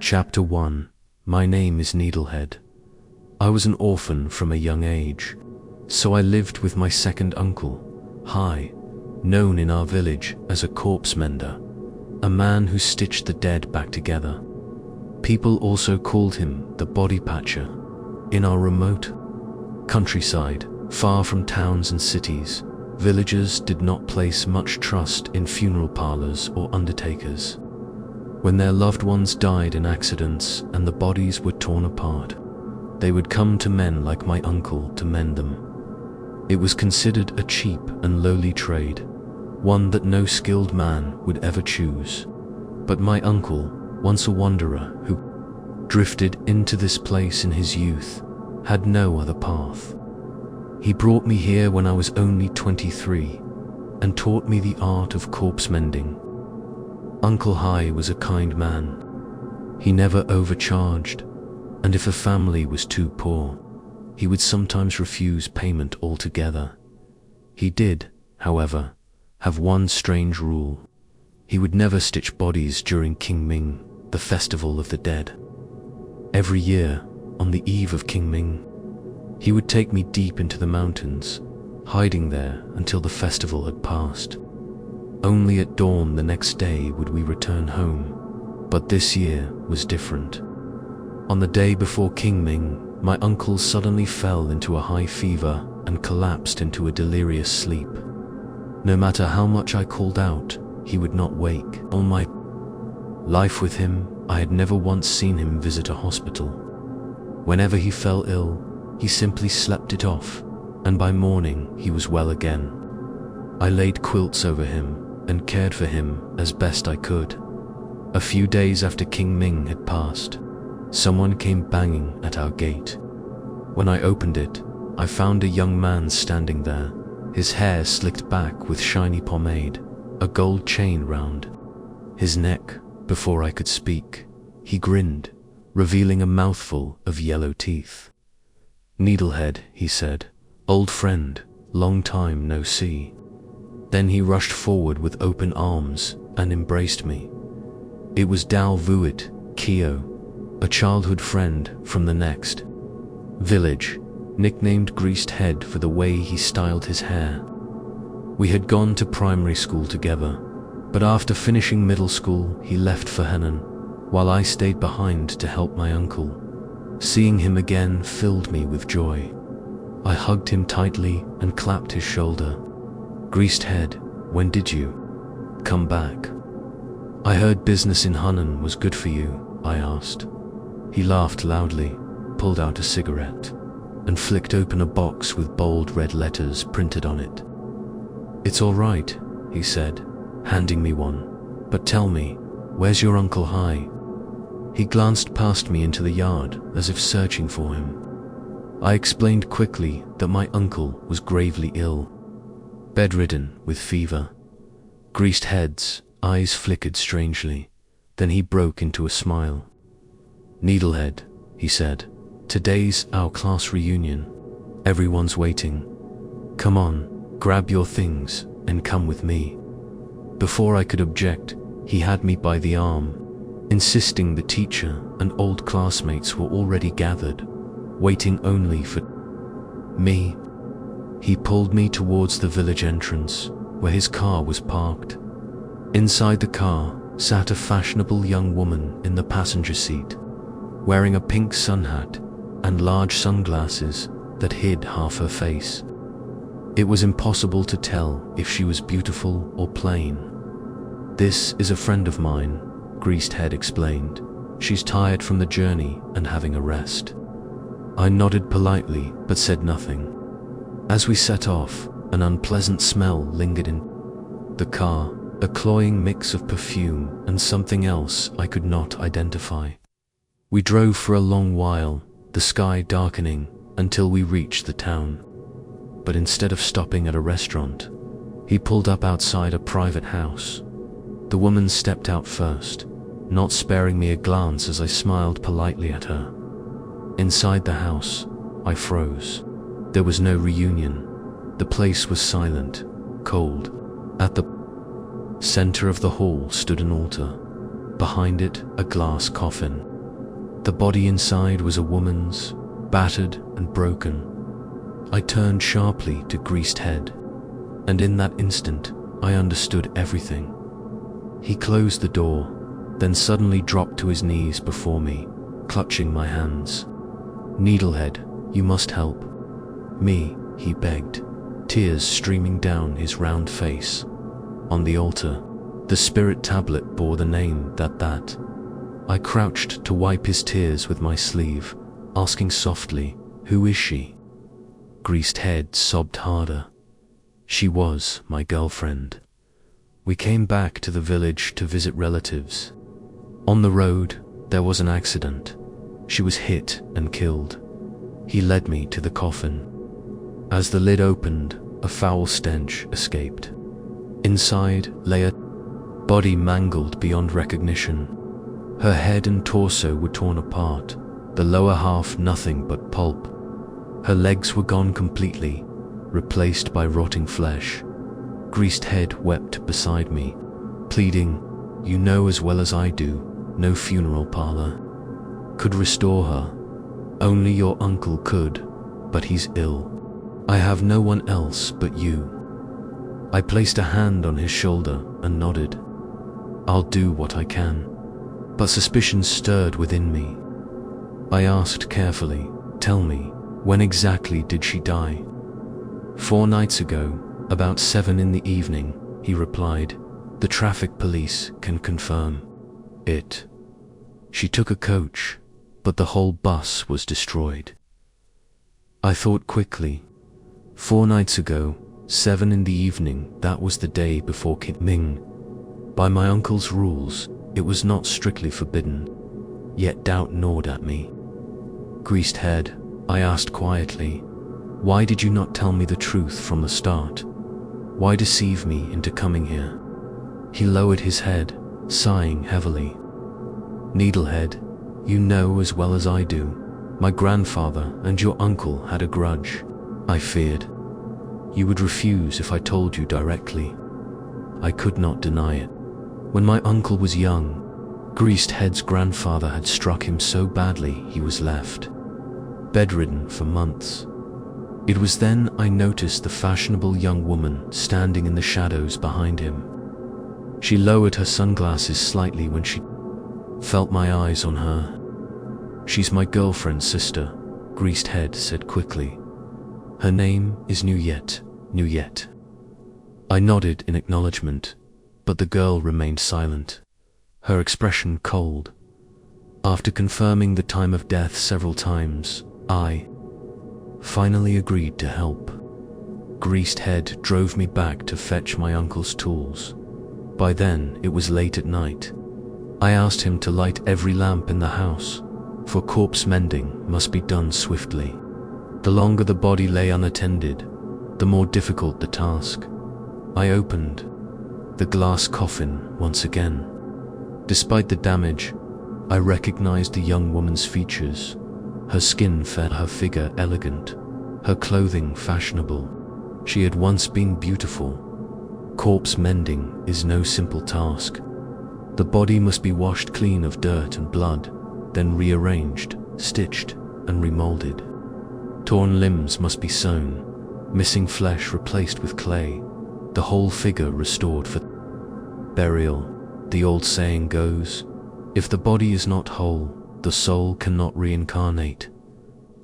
Chapter 1. My name is Needlehead. I was an orphan from a young age, so I lived with my second uncle, Hai, known in our village as a corpse mender, a man who stitched the dead back together. People also called him the body patcher. In our remote countryside, far from towns and cities, villagers did not place much trust in funeral parlors or undertakers. When their loved ones died in accidents and the bodies were torn apart, they would come to men like my uncle to mend them. It was considered a cheap and lowly trade, one that no skilled man would ever choose. But my uncle, once a wanderer who drifted into this place in his youth, had no other path. He brought me here when I was only 23 and taught me the art of corpse mending. Uncle Hai was a kind man. He never overcharged, and if a family was too poor, he would sometimes refuse payment altogether. He did, however, have one strange rule. He would never stitch bodies during Qingming, the festival of the dead. Every year, on the eve of Qingming, he would take me deep into the mountains, hiding there until the festival had passed. Only at dawn the next day would we return home, but this year was different. On the day before Qingming, my uncle suddenly fell into a high fever and collapsed into a delirious sleep. No matter how much I called out, he would not wake. All my life with him, I had never once seen him visit a hospital. Whenever he fell ill, he simply slept it off, and by morning he was well again. I laid quilts over him and cared for him as best I could. A few days after Qingming had passed, someone came banging at our gate. When I opened it, I found a young man standing there, his hair slicked back with shiny pomade, a gold chain round his neck. Before I could speak, he grinned, revealing a mouthful of yellow teeth. "Needlehead," he said, "old friend, long time no see." Then he rushed forward with open arms and embraced me. It was Dao Vuit Keo, a childhood friend from the next village, nicknamed Greased Head for the way he styled his hair. We had gone to primary school together, but after finishing middle school he left for Henan, while I stayed behind to help my uncle. Seeing him again filled me with joy. I hugged him tightly and clapped his shoulder. "Greased Head, when did you come back? I heard business in Henan was good for you," I asked. He laughed loudly, pulled out a cigarette, and flicked open a box with bold red letters printed on it. "It's all right," he said, handing me one, "but tell me, where's your Uncle Hai?" He glanced past me into the yard as if searching for him. I explained quickly that my uncle was gravely ill, bedridden with fever. Greased Head's eyes flickered strangely, then he broke into a smile. "Needlehead," he said, "today's our class reunion. Everyone's waiting. Come on, grab your things and come with me." Before I could object, he had me by the arm, insisting the teacher and old classmates were already gathered, waiting only for me. He pulled me towards the village entrance, where his car was parked. Inside the car sat a fashionable young woman in the passenger seat, wearing a pink sun hat and large sunglasses that hid half her face. It was impossible to tell if she was beautiful or plain. "This is a friend of mine," Greased Head explained. "She's tired from the journey and having a rest." I nodded politely but said nothing. As we set off, an unpleasant smell lingered in the car, a cloying mix of perfume and something else I could not identify. We drove for a long while, the sky darkening, until we reached the town. But instead of stopping at a restaurant, he pulled up outside a private house. The woman stepped out first, not sparing me a glance as I smiled politely at her. Inside the house, I froze. There was no reunion. The place was silent, cold. At the center of the hall stood an altar. Behind it, a glass coffin. The body inside was a woman's, battered and broken. I turned sharply to Greased Head, and in that instant, I understood everything. He closed the door, then suddenly dropped to his knees before me, clutching my hands. "Needlehead, you must help me," he begged, tears streaming down his round face. On the altar, the spirit tablet bore the name that. I crouched to wipe his tears with my sleeve, asking softly, "Who is she?" Greased Head sobbed harder. "She was my girlfriend. We came back to the village to visit relatives. On the road, there was an accident. She was hit and killed." He led me to the coffin. As the lid opened, a foul stench escaped. Inside lay a body mangled beyond recognition. Her head and torso were torn apart, the lower half nothing but pulp. Her legs were gone completely, replaced by rotting flesh. Greased Head wept beside me, pleading, "You know as well as I do, no funeral parlor could restore her. Only your uncle could, but he's ill. I have no one else but you." I placed a hand on his shoulder and nodded. "I'll do what I can." But suspicion stirred within me. I asked carefully, "Tell me, when exactly did she die?" "4 nights ago, about 7 in the evening," he replied. "The traffic police can confirm it. She took a coach, but the whole bus was destroyed." I thought quickly. 4 nights ago, 7 in the evening, that was the day before Ming. By my uncle's rules, it was not strictly forbidden, yet doubt gnawed at me. "Greased Head," I asked quietly, "why did you not tell me the truth from the start? Why deceive me into coming here?" He lowered his head, sighing heavily. "Needlehead, you know as well as I do, my grandfather and your uncle had a grudge. I feared you would refuse if I told you directly. I could not deny it. When my uncle was young, Greased Head's grandfather had struck him so badly he was left bedridden for months. It was then I noticed the fashionable young woman standing in the shadows behind him. She lowered her sunglasses slightly when she felt my eyes on her. "She's my girlfriend's sister," Greased Head said quickly. "Her name is Nuyet." I nodded in acknowledgement, but the girl remained silent, her expression cold. After confirming the time of death several times, I finally agreed to help. Greased Head drove me back to fetch my uncle's tools. By then, it was late at night. I asked him to light every lamp in the house, for corpse mending must be done swiftly. The longer the body lay unattended, the more difficult the task. I opened the glass coffin once again. Despite the damage, I recognized the young woman's features. Her skin fair, her figure elegant, her clothing fashionable. She had once been beautiful. Corpse mending is no simple task. The body must be washed clean of dirt and blood, then rearranged, stitched, and remolded. Torn limbs must be sewn, missing flesh replaced with clay, the whole figure restored for burial. The old saying goes, if the body is not whole, the soul cannot reincarnate.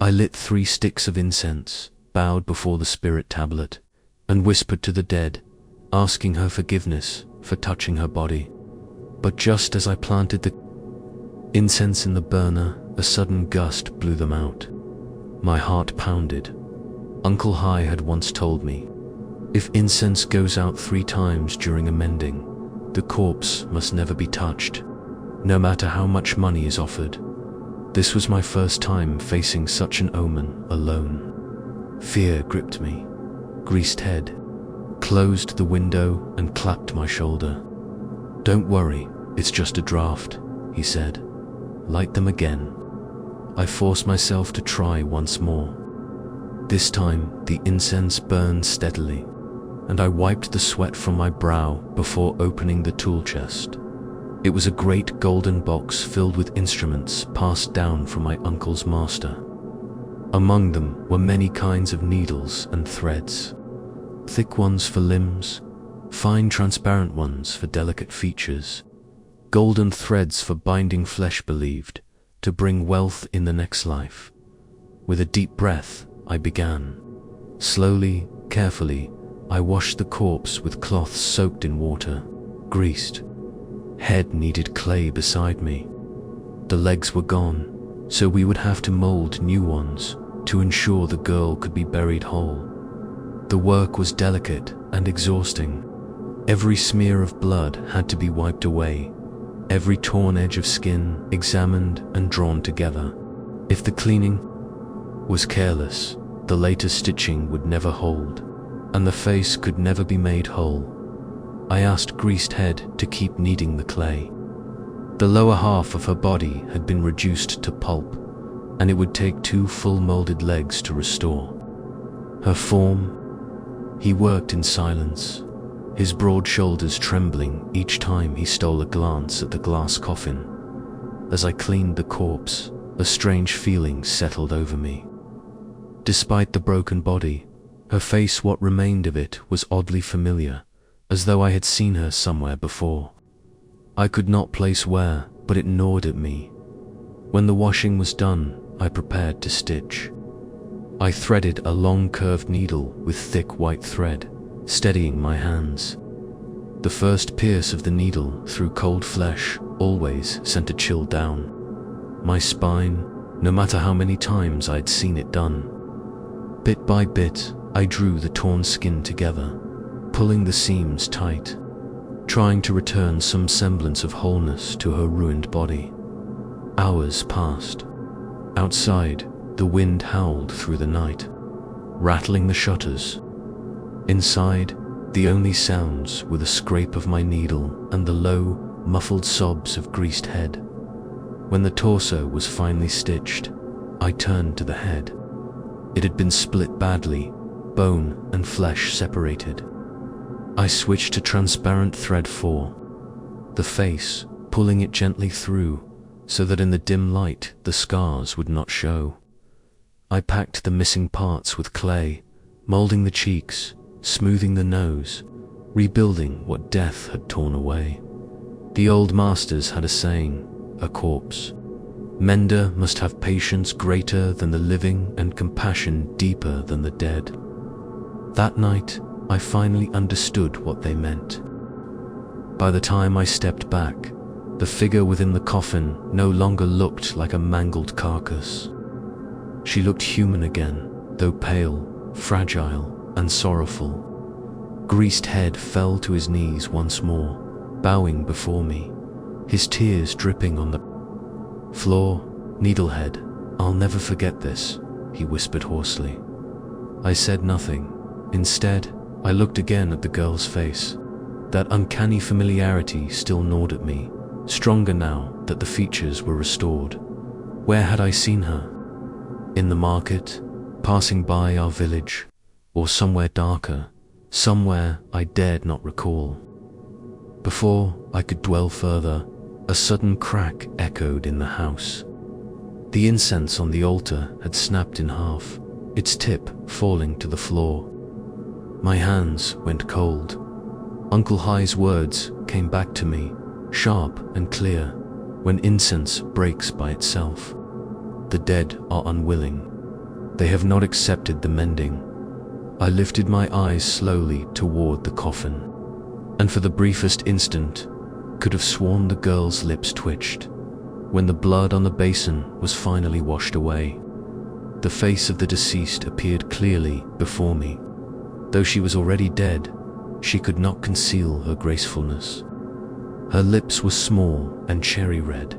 I lit 3 sticks of incense, bowed before the spirit tablet, and whispered to the dead, asking her forgiveness for touching her body. But just as I planted the incense in the burner, a sudden gust blew them out. My heart pounded. Uncle Hai had once told me, if incense goes out 3 times during a mending, the corpse must never be touched, no matter how much money is offered. This was my first time facing such an omen alone. Fear gripped me. Greased Head closed the window and clapped my shoulder. Don't worry, it's just a draft, he said. Light them again. I forced myself to try once more. This time, the incense burned steadily, and I wiped the sweat from my brow before opening the tool chest. It was a great golden box filled with instruments passed down from my uncle's master. Among them were many kinds of needles and threads, thick ones for limbs, fine transparent ones for delicate features, golden threads for binding flesh believed to bring wealth in the next life. With a deep breath, I began. Slowly, carefully, I washed the corpse with cloths soaked in water, greased. Head needed clay beside me. The legs were gone, so we would have to mold new ones to ensure the girl could be buried whole. The work was delicate and exhausting. Every smear of blood had to be wiped away, every torn edge of skin examined and drawn together. If the cleaning was careless, the later stitching would never hold, and the face could never be made whole. I asked Greased Head to keep kneading the clay. The lower half of her body had been reduced to pulp, and it would take 2 full molded legs to restore. Her form, he worked in silence, his broad shoulders trembling each time he stole a glance at the glass coffin. As I cleaned the corpse, a strange feeling settled over me. Despite the broken body, her face, what remained of it, was oddly familiar, as though I had seen her somewhere before. I could not place where, but it gnawed at me. When the washing was done, I prepared to stitch. I threaded a long curved needle with thick white thread, steadying my hands. The first pierce of the needle through cold flesh always sent a chill down my spine, no matter how many times I'd seen it done. Bit by bit, I drew the torn skin together, pulling the seams tight, trying to return some semblance of wholeness to her ruined body. Hours passed. Outside, the wind howled through the night, rattling the shutters. Inside, the only sounds were the scrape of my needle and the low, muffled sobs of Greased Head. When the torso was finally stitched, I turned to the head. It had been split badly, bone and flesh separated. I switched to transparent thread 4, the face, pulling it gently through so that in the dim light the scars would not show. I packed the missing parts with clay, molding the cheeks, smoothing the nose, rebuilding what death had torn away. The old masters had a saying, a corpse mender must have patience greater than the living and compassion deeper than the dead. That night, I finally understood what they meant. By the time I stepped back, the figure within the coffin no longer looked like a mangled carcass. She looked human again, though pale, fragile, and sorrowful. Greased Head fell to his knees once more, bowing before me, his tears dripping on the floor. Needlehead, I'll never forget this, he whispered hoarsely. I said nothing. Instead, I looked again at the girl's face. That uncanny familiarity still gnawed at me, stronger now that the features were restored. Where had I seen her? In the market, passing by our village, or somewhere darker, somewhere I dared not recall. Before I could dwell further, a sudden crack echoed in the house. The incense on the altar had snapped in half, its tip falling to the floor. My hands went cold. Uncle High's words came back to me, sharp and clear, when incense breaks by itself. The dead are unwilling. They have not accepted the mending. I lifted my eyes slowly toward the coffin, and for the briefest instant, could have sworn the girl's lips twitched. When the blood on the basin was finally washed away, the face of the deceased appeared clearly before me. Though she was already dead, she could not conceal her gracefulness. Her lips were small and cherry red,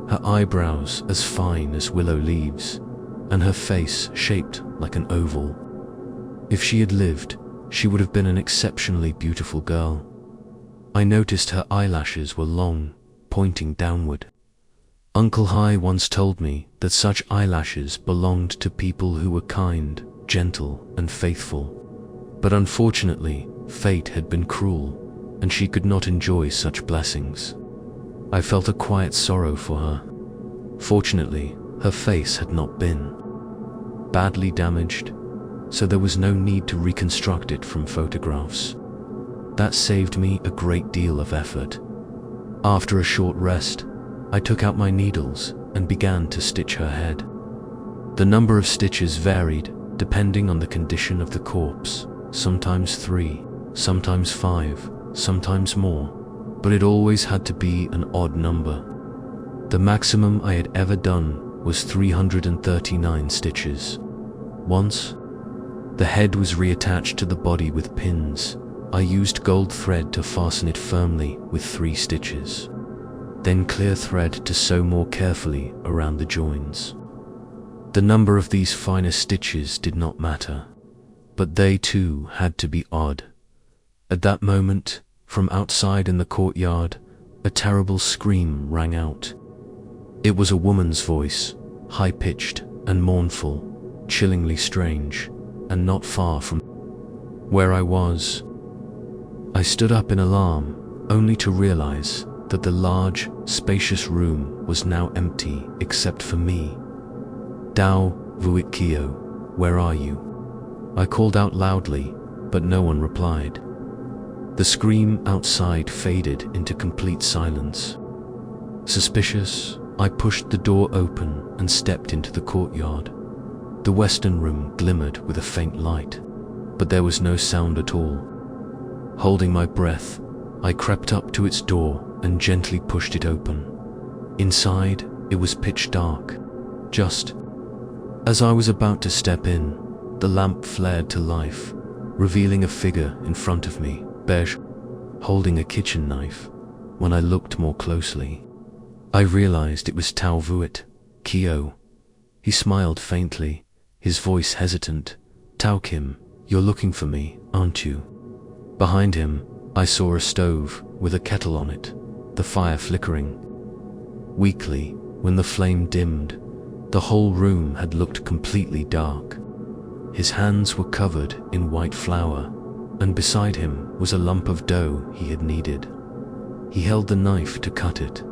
her eyebrows as fine as willow leaves, and her face shaped like an oval. If she had lived, she would have been an exceptionally beautiful girl. I noticed her eyelashes were long, pointing downward. Uncle High once told me that such eyelashes belonged to people who were kind, gentle, and faithful. But unfortunately, fate had been cruel, and she could not enjoy such blessings. I felt a quiet sorrow for her. Fortunately, her face had not been badly damaged, so there was no need to reconstruct it from photographs. That saved me a great deal of effort. After a short rest, I took out my needles and began to stitch her head. The number of stitches varied depending on the condition of the corpse, sometimes 3, sometimes 5, sometimes more, but it always had to be an odd number. The maximum I had ever done was 339 stitches. Once, the head was reattached to the body with pins. I used gold thread to fasten it firmly with 3 stitches, then clear thread to sew more carefully around the joins. The number of these finer stitches did not matter, but they too had to be odd. At that moment, from outside in the courtyard, a terrible scream rang out. It was a woman's voice, high-pitched and mournful, chillingly strange, and not far from where I was. I stood up in alarm, only to realize that the large, spacious room was now empty except for me. Dao Vuit Kyo, where are you? I called out loudly, but no one replied. The scream outside faded into complete silence. Suspicious, I pushed the door open and stepped into the courtyard. The western room glimmered with a faint light, but there was no sound at all. Holding my breath, I crept up to its door and gently pushed it open. Inside, it was pitch dark. Just as I was about to step in, the lamp flared to life, revealing a figure in front of me, beige, holding a kitchen knife. When I looked more closely, I realized it was Dao Vuit Kyo. He smiled faintly, his voice hesitant. "Tao Kim, you're looking for me, aren't you?" Behind him, I saw a stove with a kettle on it, the fire flickering. Weakly, when the flame dimmed, the whole room had looked completely dark. His hands were covered in white flour, and beside him was a lump of dough he had kneaded. He held the knife to cut it.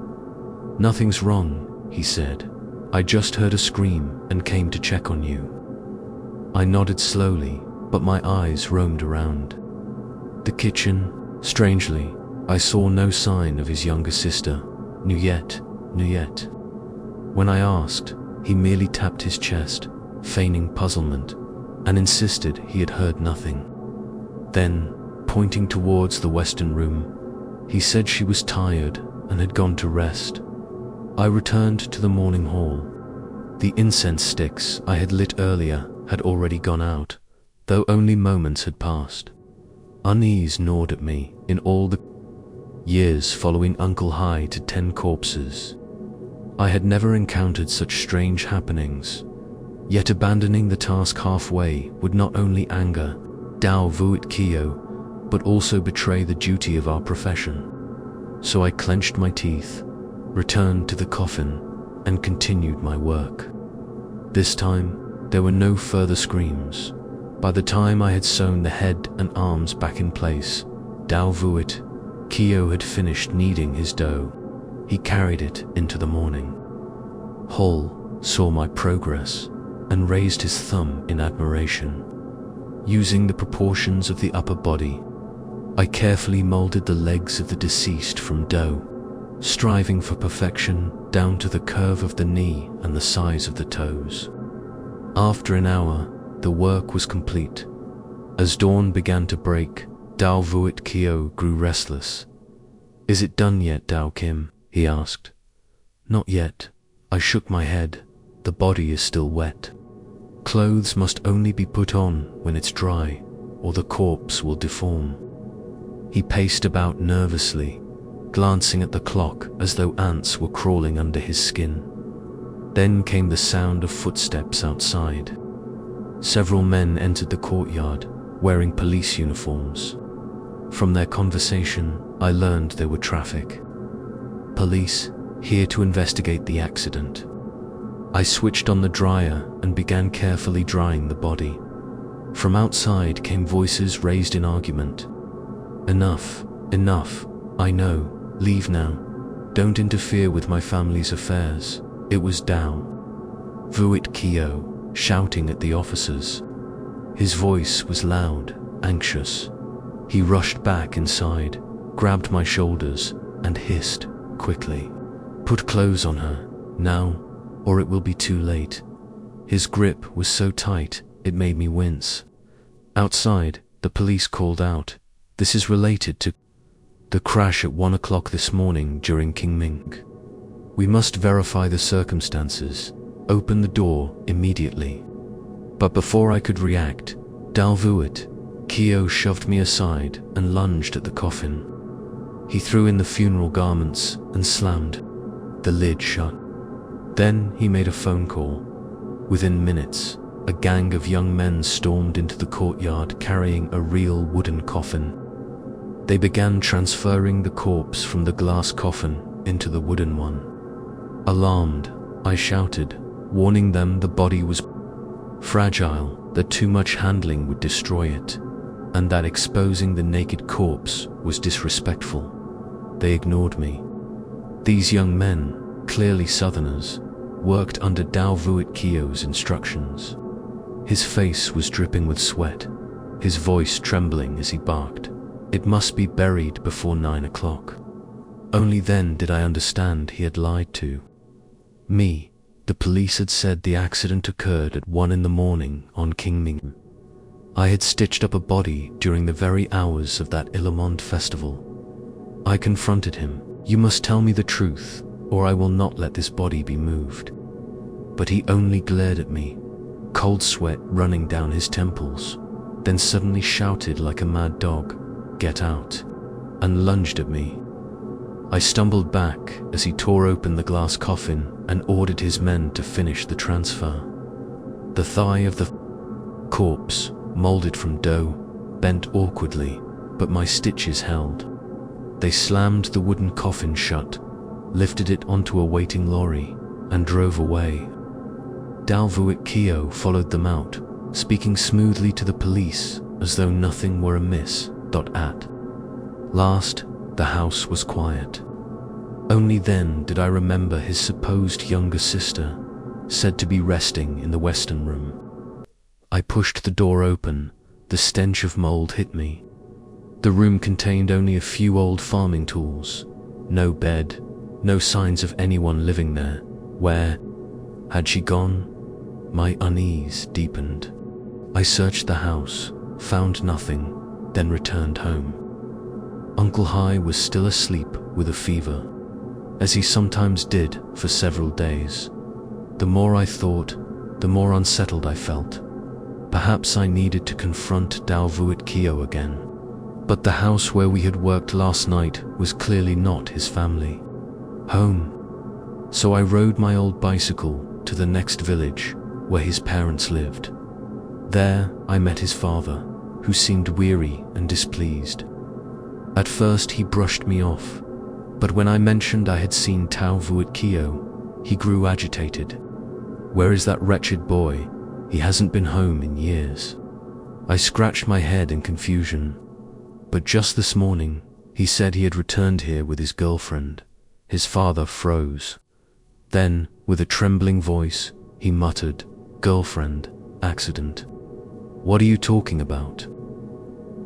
"Nothing's wrong," he said. "I just heard a scream and came to check on you." I nodded slowly, but my eyes roamed around the kitchen. Strangely, I saw no sign of his younger sister, Nuyet. When I asked, he merely tapped his chest, feigning puzzlement, and insisted he had heard nothing. Then, pointing towards the western room, he said she was tired and had gone to rest. I returned to the morning hall. The incense sticks I had lit earlier had already gone out, though only moments had passed. Unease gnawed at me in all the years following Uncle Hai to 10 corpses. I had never encountered such strange happenings, yet abandoning the task halfway would not only anger Dao Vuit Kyo, but also betray the duty of our profession. So I clenched my teeth, returned to the coffin, and continued my work. This time, there were no further screams. By the time I had sewn the head and arms back in place, Dao Vuit Kyo had finished kneading his dough. He carried it into the morning. Hall saw my progress and raised his thumb in admiration. Using the proportions of the upper body, I carefully molded the legs of the deceased from dough, striving for perfection down to the curve of the knee and the size of the toes. After an hour, the work was complete. As dawn began to break, Dao Vuit Kyo grew restless. "Is it done yet, Dao Kim?" he asked. "Not yet." I shook my head. "The body is still wet. Clothes must only be put on when it's dry, or the corpse will deform." He paced about nervously, glancing at the clock as though ants were crawling under his skin. Then came the sound of footsteps outside. Several men entered the courtyard, wearing police uniforms. From their conversation, I learned they were traffic police, here to investigate the accident. I switched on the dryer and began carefully drying the body. From outside came voices raised in argument. Enough, I know, leave now." Don't interfere with my family's affairs. It was Dao Vuit Keo shouting at the officers. His voice was loud, anxious. He rushed back inside, grabbed my shoulders, and hissed quickly. Put clothes on her, now, or it will be too late. His grip was so tight, it made me wince. Outside, the police called out. This is related to the crash at 1 o'clock this morning during Qingming. We must verify the circumstances. Open the door immediately. But before I could react, Dao Vuit Keo shoved me aside and lunged at the coffin. He threw in the funeral garments and slammed the lid shut. Then he made a phone call. Within minutes, a gang of young men stormed into the courtyard carrying a real wooden coffin. They began transferring the corpse from the glass coffin into the wooden one. Alarmed, I shouted, warning them the body was fragile, that too much handling would destroy it, and that exposing the naked corpse was disrespectful. They ignored me. These young men, clearly Southerners, worked under Dao Vuit Keo's instructions. His face was dripping with sweat, his voice trembling as he barked. It must be buried before 9 o'clock. Only then did I understand he had lied to me. The police had said the accident occurred at 1 in the morning on Qingming. I had stitched up a body during the very hours of that Illamond festival. I confronted him. You must tell me the truth, or I will not let this body be moved. But he only glared at me, cold sweat running down his temples, then suddenly shouted like a mad dog, "Get out," and lunged at me. I stumbled back as he tore open the glass coffin and ordered his men to finish the transfer. The thigh of the corpse, molded from dough, bent awkwardly, but my stitches held. They slammed the wooden coffin shut, lifted it onto a waiting lorry, and drove away. Dao Vuit Keo followed them out, speaking smoothly to the police as though nothing were amiss. At last, the house was quiet. Only then did I remember his supposed younger sister, said to be resting in the western room. I pushed the door open. The stench of mold hit me. The room contained only a few old farming tools. No bed, no signs of anyone living there. Where had she gone? My unease deepened. I searched the house, found nothing, then returned home. Uncle Hai was still asleep with a fever, as he sometimes did for several days. The more I thought, the more unsettled I felt. Perhaps I needed to confront Dao Vuit Keo again. But the house where we had worked last night was clearly not his family home. So I rode my old bicycle to the next village where his parents lived. There I met his father, who seemed weary and displeased. At first he brushed me off, but when I mentioned I had seen Dao Vuit Keo, he grew agitated. Where is that wretched boy? He hasn't been home in years. I scratched my head in confusion, but just this morning he said he had returned here with his girlfriend. His father froze. Then, with a trembling voice, he muttered, "Girlfriend, accident. What are you talking about?"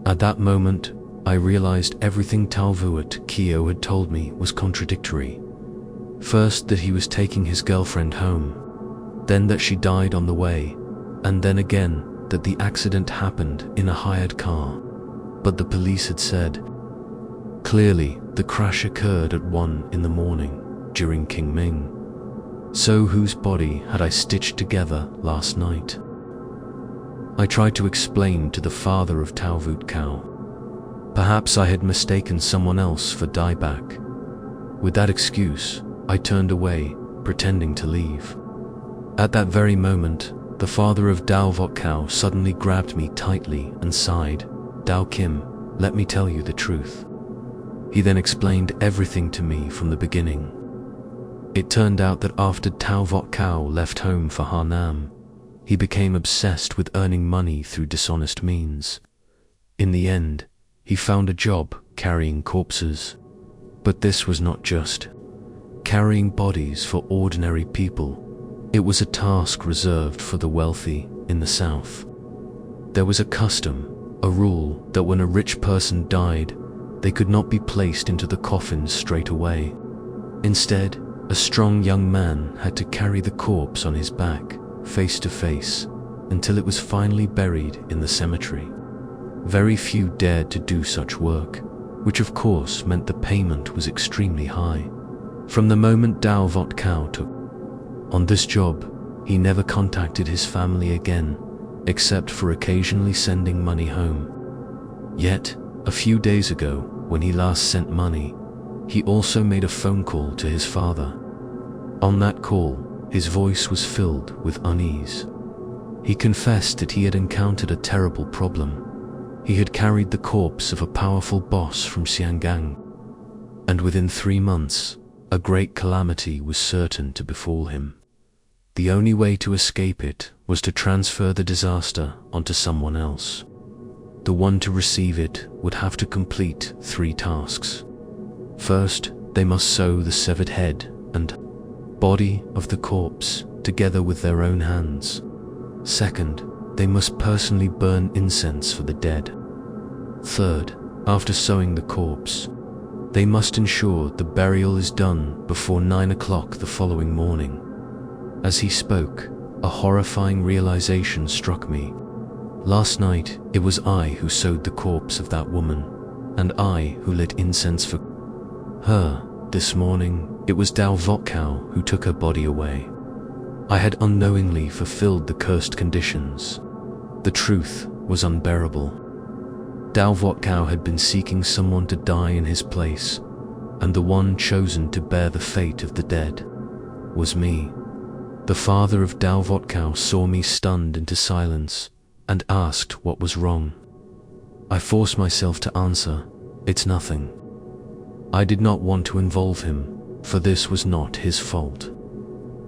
At that moment, I realized everything Dao Vuit Keo had told me was contradictory. First that he was taking his girlfriend home, then that she died on the way, and then again that the accident happened in a hired car. But the police had said, clearly the crash occurred at 1 in the morning during Qingming. So whose body had I stitched together last night? I tried to explain to the father of Dao Vuit Keo. Perhaps I had mistaken someone else for Dieback. With that excuse, I turned away, pretending to leave. At that very moment, the father of Dao Vuit Keo suddenly grabbed me tightly and sighed, "Dao Kim, let me tell you the truth." He then explained everything to me from the beginning. It turned out that after Dao Vuit Keo left home for Hanam, he became obsessed with earning money through dishonest means. In the end, he found a job carrying corpses. But this was not just carrying bodies for ordinary people. It was a task reserved for the wealthy in the South. There was a custom, a rule, that when a rich person died, they could not be placed into the coffin straight away. Instead, a strong young man had to carry the corpse on his back, face to face, until it was finally buried in the cemetery. Very few dared to do such work, which of course meant the payment was extremely high. From the moment Dao Vot Kao took on this job, he never contacted his family again, except for occasionally sending money home. Yet, a few days ago, when he last sent money, he also made a phone call to his father. On that call, his voice was filled with unease. He confessed that he had encountered a terrible problem. He had carried the corpse of a powerful boss from Xiangang, and within 3 months, a great calamity was certain to befall him. The only way to escape it was to transfer the disaster onto someone else. The one to receive it would have to complete 3 tasks. First, they must sew the severed head and body of the corpse together with their own hands. Second, they must personally burn incense for the dead. Third, after sewing the corpse, they must ensure the burial is done before 9 o'clock the following morning. As he spoke, a horrifying realization struck me. Last night, it was I who sewed the corpse of that woman, and I who lit incense for her. This morning, it was Dao Vot Kao who took her body away. I had unknowingly fulfilled the cursed conditions. The truth was unbearable. Dao Vot Kao had been seeking someone to die in his place, and the one chosen to bear the fate of the dead was me. The father of Dao Vot Kao saw me stunned into silence and asked what was wrong. I forced myself to answer, "It's nothing." I did not want to involve him, for this was not his fault.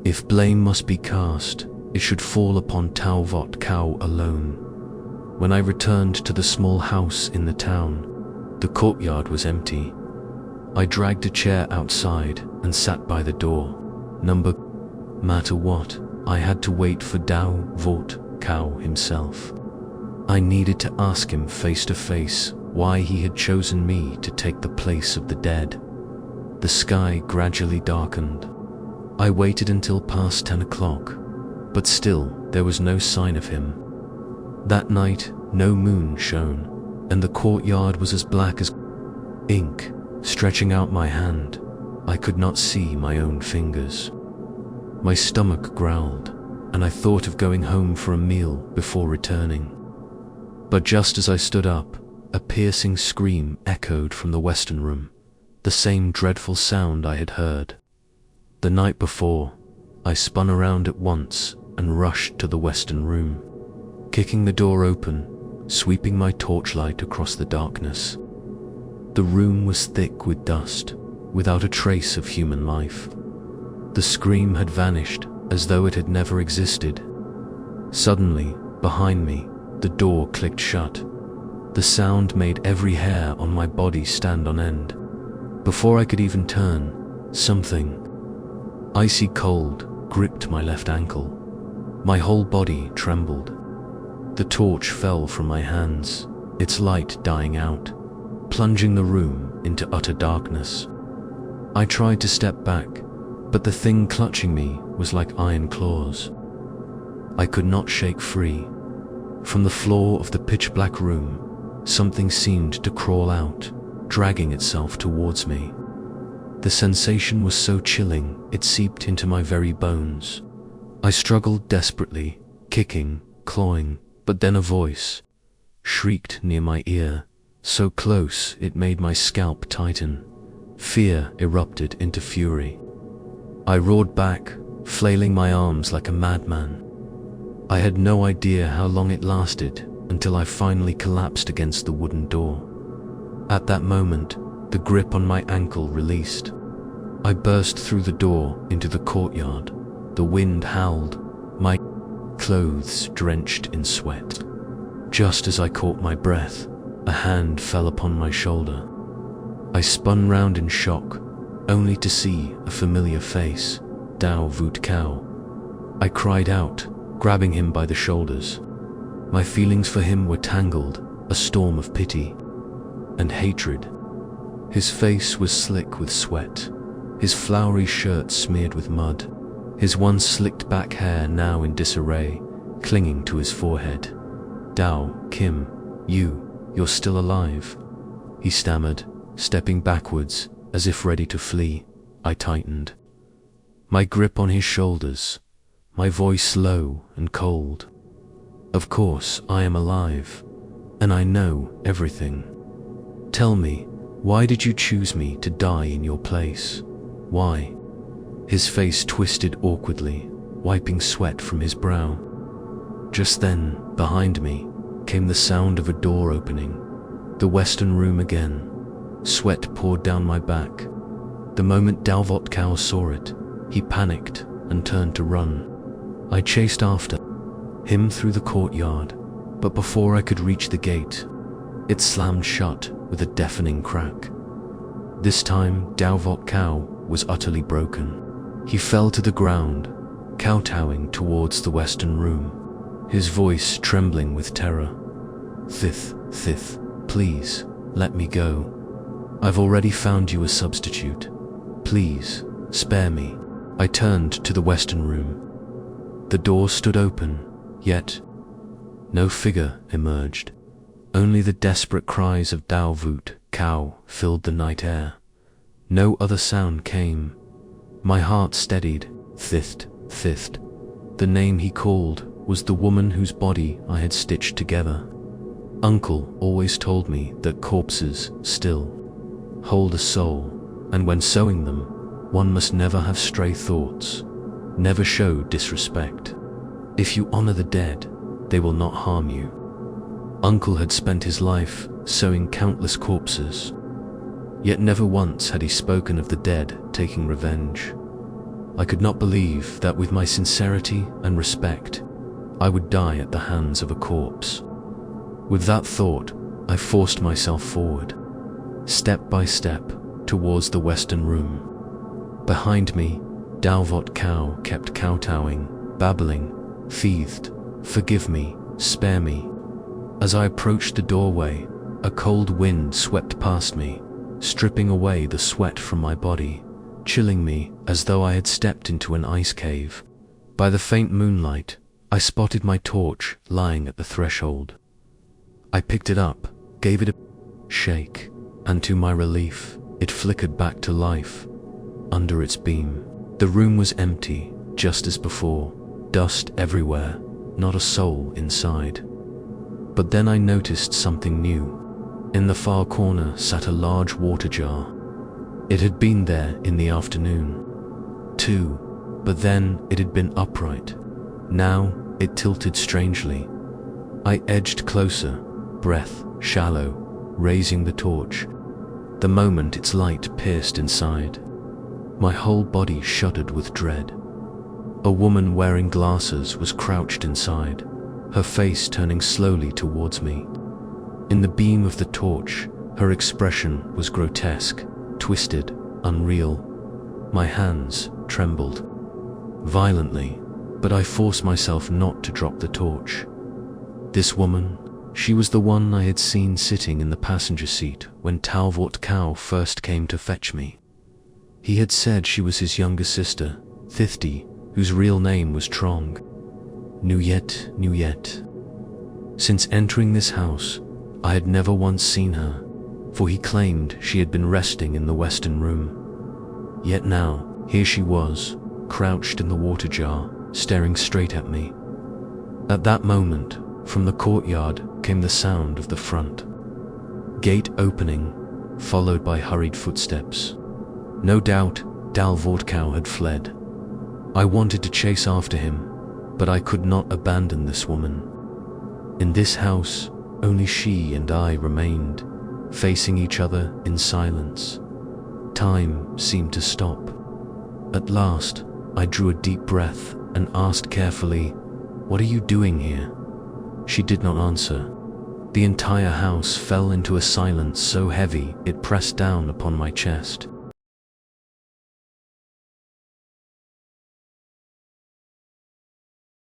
If blame must be cast, it should fall upon Dao Vot Kao alone. When I returned to the small house in the town, the courtyard was empty. I dragged a chair outside and sat by the door. No matter what, I had to wait for Dao Vot Kao himself. I needed to ask him face to face why he had chosen me to take the place of the dead. The sky gradually darkened. I waited until past 10 o'clock, but still there was no sign of him. That night, no moon shone, and the courtyard was as black as ink. Stretching out my hand, I could not see my own fingers. My stomach growled, and I thought of going home for a meal before returning. But just as I stood up, a piercing scream echoed from the western room, the same dreadful sound I had heard the night before. I spun around at once and rushed to the western room, kicking the door open, sweeping my torchlight across the darkness. The room was thick with dust, without a trace of human life. The scream had vanished as though it had never existed. Suddenly, behind me, the door clicked shut. The sound made every hair on my body stand on end. Before I could even turn, something icy cold gripped my left ankle. My whole body trembled. The torch fell from my hands, its light dying out, plunging the room into utter darkness. I tried to step back, but the thing clutching me was like iron claws. I could not shake free. From the floor of the pitch-black room, something seemed to crawl out, dragging itself towards me. The sensation was so chilling, it seeped into my very bones. I struggled desperately, kicking, clawing, but then a voice shrieked near my ear, so close it made my scalp tighten. Fear erupted into fury. I roared back, flailing my arms like a madman. I had no idea how long it lasted until I finally collapsed against the wooden door. At that moment, the grip on my ankle released. I burst through the door into the courtyard. The wind howled, my clothes drenched in sweat. Just as I caught my breath, a hand fell upon my shoulder. I spun round in shock, only to see a familiar face, Dao Vut Kao. I cried out, grabbing him by the shoulders. My feelings for him were tangled, a storm of pity and hatred. His face was slick with sweat, his flowery shirt smeared with mud, his once slicked back hair now in disarray, clinging to his forehead. Dao, Kim, you're still alive, he stammered, stepping backwards as if ready to flee. I tightened my grip on his shoulders, my voice low and cold. Of course I am alive, and I know everything. Tell me, why did you choose me to die in your place? Why? His face twisted awkwardly, wiping sweat from his brow. Just then, behind me, came the sound of a door opening. The Western room again. Sweat poured down my back. The moment Dao Vut Kao saw it, he panicked and turned to run. I chased after him through the courtyard, but before I could reach the gate, it slammed shut with a deafening crack. This time, Dao Vut Kao was utterly broken. He fell to the ground, kowtowing towards the Western room, his voice trembling with terror. Thith, please, let me go. I've already found you a substitute. Please, spare me. I turned to the Western room. The door stood open, yet no figure emerged. Only the desperate cries of Dao Vut Kao filled the night air. No other sound came. My heart steadied. Thith. The name he called was the woman whose body I had stitched together. Uncle always told me that corpses still hold a soul, and when sewing them, one must never have stray thoughts, never show disrespect. If you honor the dead, they will not harm you. Uncle had spent his life sewing countless corpses, yet never once had he spoken of the dead taking revenge. I could not believe that with my sincerity and respect, I would die at the hands of a corpse. With that thought, I forced myself forward, step by step, towards the Western room. Behind me, Dao Vut Kao kept kowtowing, babbling, "Thieved, forgive me, spare me." As I approached the doorway, a cold wind swept past me, stripping away the sweat from my body, chilling me as though I had stepped into an ice cave. By the faint moonlight, I spotted my torch lying at the threshold. I picked it up, gave it a shake, and to my relief, it flickered back to life. Under its beam, the room was empty, just as before, dust everywhere, not a soul inside. But then I noticed something new. In the far corner sat a large water jar. It had been there in the afternoon, too, but then it had been upright. Now it tilted strangely. I edged closer, breath shallow, raising the torch. The moment its light pierced inside, my whole body shuddered with dread. A woman wearing glasses was crouched inside, her face turning slowly towards me. In the beam of the torch, her expression was grotesque, twisted, unreal. My hands trembled violently, but I forced myself not to drop the torch. This woman, she was the one I had seen sitting in the passenger seat when Dao Vut Kao first came to fetch me. He had said she was his younger sister, Thithdi, whose real name was Trong. Nuyet. Since entering this house, I had never once seen her, for he claimed she had been resting in the Western room. Yet now, here she was, crouched in the water jar, staring straight at me. At that moment, from the courtyard came the sound of the front gate opening, followed by hurried footsteps. No doubt, Dao Vut Kao had fled. I wanted to chase after him, but I could not abandon this woman. In this house, only she and I remained, facing each other in silence. Time seemed to stop. At last, I drew a deep breath and asked carefully, "What are you doing here?" She did not answer. The entire house fell into a silence so heavy it pressed down upon my chest.